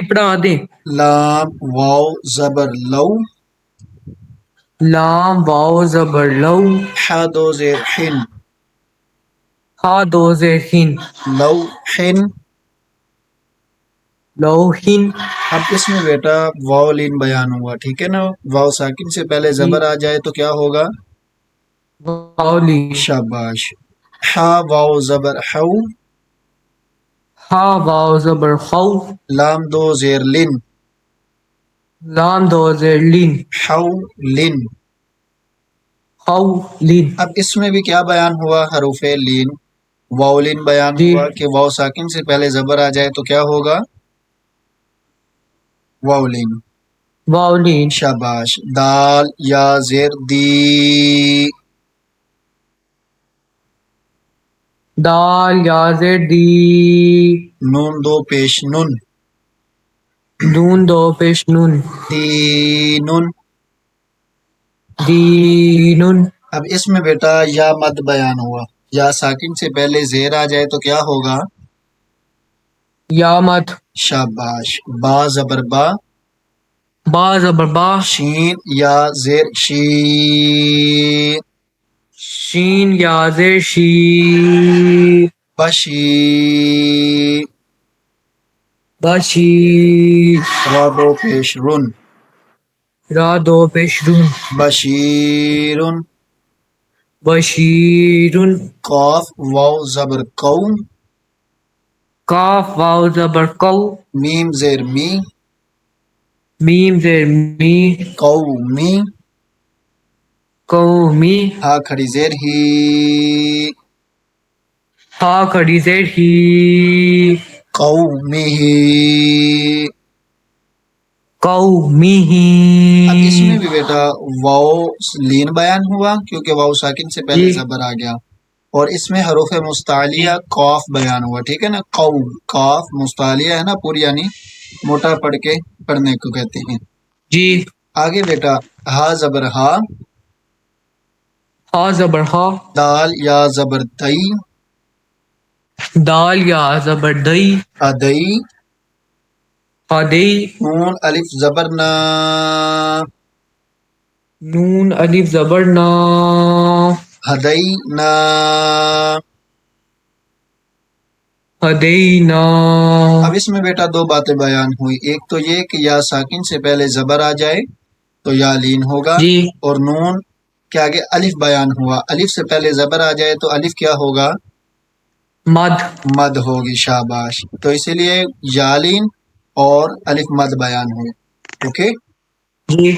پڑھا دیں۔ لام واو زبر لو، لام واو زبر لو، حا دو زیر حن، ہا دو زیر ہن، لو حن۔ لوحن۔ اب اس میں بیٹا واو لین بیان ہوا، ٹھیک ہے نا، واو ساکن سے پہلے جی زبر آ جائے تو کیا ہوگا؟ واؤلین۔ شاباش۔ حا واو زبر حو، ہا واو زبر خو، لام دو زیر لن، لام دو زیر لین، حو لن۔ خو لین۔ اب اس میں بھی کیا بیان ہوا؟ حروف لین، واو لین بیان جی ہوا کہ واو ساکن سے پہلے زبر آ جائے تو کیا ہوگا؟ واو لین۔ واؤلین۔ شاباش۔ دال یا زیر دی، دال یا زیر دی، نون دو پیش نن، نون دو پیش نون، دینن۔ دینن۔ اب اس میں بیٹا یا مد بیان ہوا، یا ساکن سے پہلے زیر آ جائے تو کیا ہوگا؟ یا مد۔ شاباش۔ با زبر با، با زبر با، شین یا زیر شی، شین یا زیر شی، بشی، بشی، را دو پیش رن، را دو پیش رون، بشیرن۔ بشیرن۔ قاف واو زبر کو، کاف واو زبر کو، میم زیر می، میم زیر می، قومی، قومی، ہا کھڑی زیر ہی، ہا کھڑی زیر ہی، قومی۔ قومی۔ اب اس میں بھی بیٹا واو لین بیان ہوا کیونکہ واو ساکن سے پہلے جی زبر آ گیا، اور اس میں حروف مستعلیہ قاف بیان ہوا، ٹھیک ہے نا، قو قاف مستعلیہ ہے نا پوری، یعنی موٹا پڑھ کے پڑھنے کو کہتے ہیں۔ جی آگے بیٹا ہا زبر ہا، ہا زبر ہا، دال یا زبر دئی، دال یا زبر دئی، ادئی، ہدئی، نون الف زبر نا، نون الف زبر نا، ہدئی نا۔ ہدینا۔ اب اس میں بیٹا دو باتیں بیان ہوئی، ایک تو یہ کہ یا ساکن سے پہلے زبر آ جائے تو یا لین ہوگا، جی اور نون کے آگے الف بیان ہوا، الف سے پہلے زبر آ جائے تو الف کیا ہوگا؟ مد۔ مد ہوگی۔ شاباش۔ تو اسی لیے یا لین اور الف مد بیان ہوئے، اوکے۔ جی